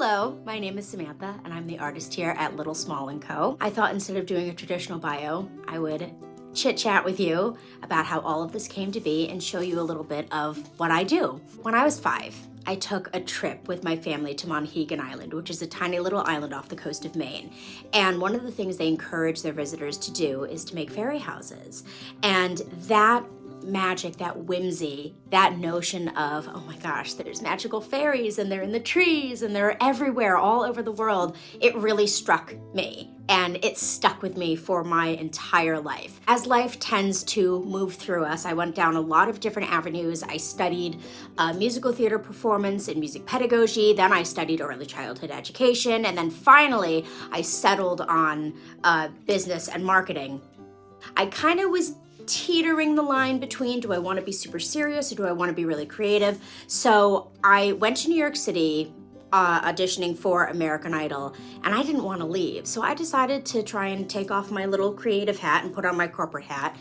Hello, my name is Samantha and I'm the artist here at Little Small & Co. I thought instead of doing a traditional bio, I would chit chat with you about how all of this came to be and show you a little bit of what I do. When I was 5, I took a trip with my family to Monhegan Island, which is a tiny little island off the coast of Maine. And one of the things they encourage their visitors to do is to make fairy houses. And that magic, that whimsy, that notion of, oh my gosh, there's magical fairies and they're in the trees and they're everywhere all over the world, it really struck me and it stuck with me for my entire life. As life tends to move through us, I went down a lot of different avenues. I studied musical theater performance and music pedagogy, then I studied early childhood education, and then finally I settled on business and marketing. I kind of was teetering the line between, do I want to be super serious or do I want to be really creative? So I went to New York City auditioning for American Idol, and I didn't want to leave. So I decided to try and take off my little creative hat and put on my corporate hat.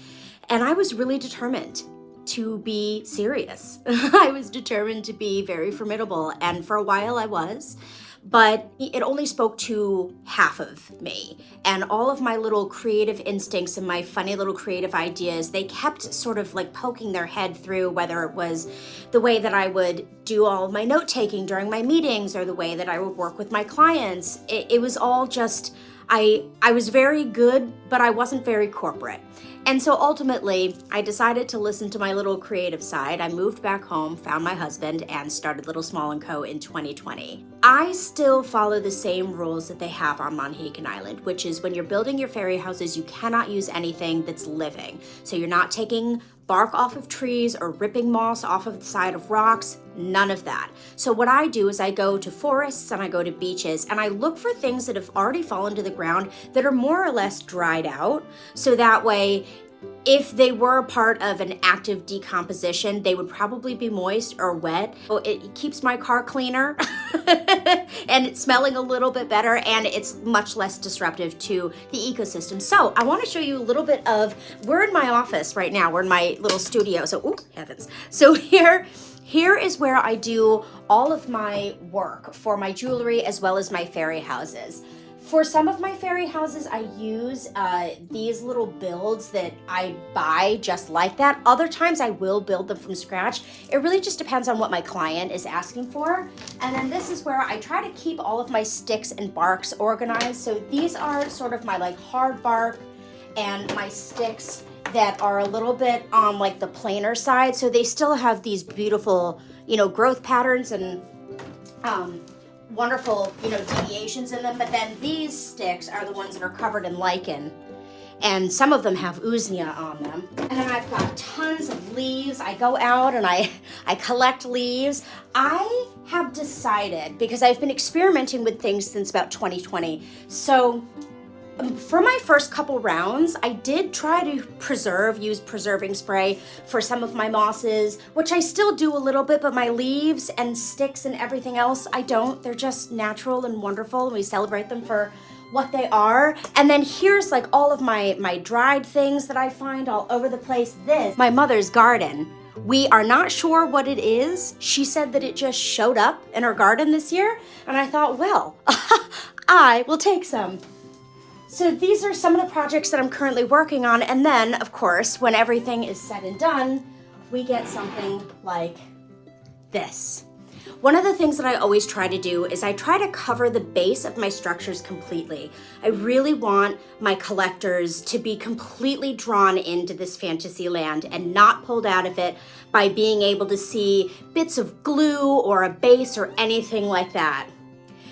And I was really determined to be serious. I was determined to be very formidable, and for a while I was. But it only spoke to half of me, and all of my little creative instincts and my funny little creative ideas, they kept sort of like poking their head through, whether it was the way that I would do all of my note-taking during my meetings or the way that I would work with my clients. It was all just, I was very good, but I wasn't very corporate. And so ultimately, I decided to listen to my little creative side. I moved back home, found my husband, and started Little Small & Co. in 2020. I still follow the same rules that they have on Monhegan Island, which is when you're building your fairy houses, you cannot use anything that's living. So you're not taking bark off of trees or ripping moss off of the side of rocks, none of that. So what I do is I go to forests and I go to beaches and I look for things that have already fallen to the ground that are more or less dried out. So that way, if they were a part of an active decomposition, they would probably be moist or wet. So it keeps my car cleaner and it's smelling a little bit better, and it's much less disruptive to the ecosystem. So I want to show you a little bit of, we're in my office right now, we're in my little studio. So, oh heavens. So here is where I do all of my work for my jewelry as well as my fairy houses. For some of my fairy houses, I use these little builds that I buy just like that. Other times I will build them from scratch. It really just depends on what my client is asking for. And then this is where I try to keep all of my sticks and barks organized. So these are sort of my like hard bark and my sticks that are a little bit on like the plainer side. So they still have these beautiful, growth patterns and wonderful, deviations in them, but then these sticks are the ones that are covered in lichen, and some of them have usnea on them. And then I've got tons of leaves. I go out and I collect leaves. I have decided, because I've been experimenting with things since about 2020, so for my first couple rounds, I did try to use preserving spray for some of my mosses, which I still do a little bit, but my leaves and sticks and everything else, I don't. They're just natural and wonderful, and we celebrate them for what they are. And then here's like all of my dried things that I find all over the place. This, my mother's garden. We are not sure what it is. She said that it just showed up in her garden this year, and I thought, well, I will take some. So these are some of the projects that I'm currently working on, and then, of course, when everything is said and done, we get something like this. One of the things that I always try to do is I try to cover the base of my structures completely. I really want my collectors to be completely drawn into this fantasy land and not pulled out of it by being able to see bits of glue or a base or anything like that.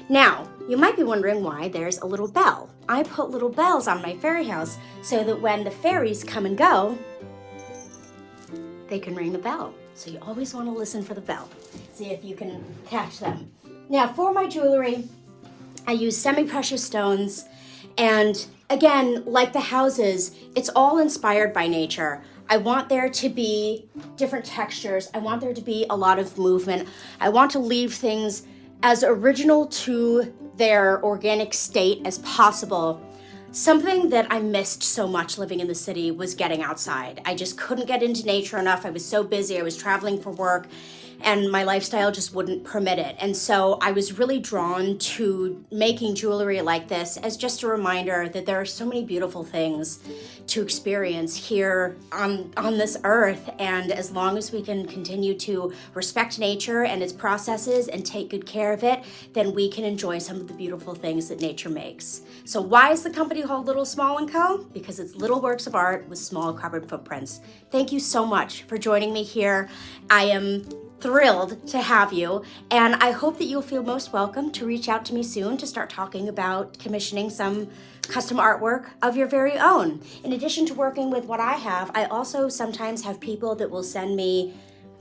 Now, you might be wondering why there's a little bell. I put little bells on my fairy house so that when the fairies come and go, they can ring the bell. So you always want to listen for the bell. See if you can catch them. Now, for my jewelry, I use semi-precious stones. And again, like the houses, it's all inspired by nature. I want there to be different textures. I want there to be a lot of movement. I want to leave things as original to their organic state as possible. Something that I missed so much living in the city was getting outside. I just couldn't get into nature enough. I was so busy. I was traveling for work. and my lifestyle just wouldn't permit it. And so I was really drawn to making jewelry like this as just a reminder that there are so many beautiful things to experience here on this earth. And as long as we can continue to respect nature and its processes and take good care of it, then we can enjoy some of the beautiful things that nature makes. So why is the company called Little Small & Co? Because it's little works of art with small carbon footprints. Thank you so much for joining me here. I am thrilled to have you, and I hope that you'll feel most welcome to reach out to me soon to start talking about commissioning some custom artwork of your very own. In addition to working with what I have, I also sometimes have people that will send me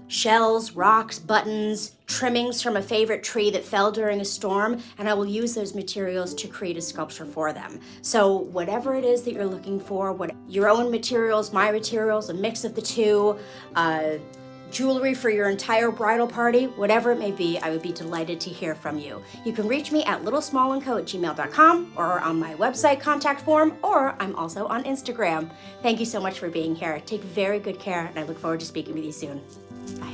shells, rocks, buttons, trimmings from a favorite tree that fell during a storm, and I will use those materials to create a sculpture for them. So whatever it is that you're looking for, what your own materials, my materials, a mix of the two, jewelry for your entire bridal party, whatever it may be, I would be delighted to hear from you. You can reach me at littlesmallandco@gmail.com or on my website contact form, or I'm also on Instagram. Thank you so much for being here. Take very good care, and I look forward to speaking with you soon. Bye.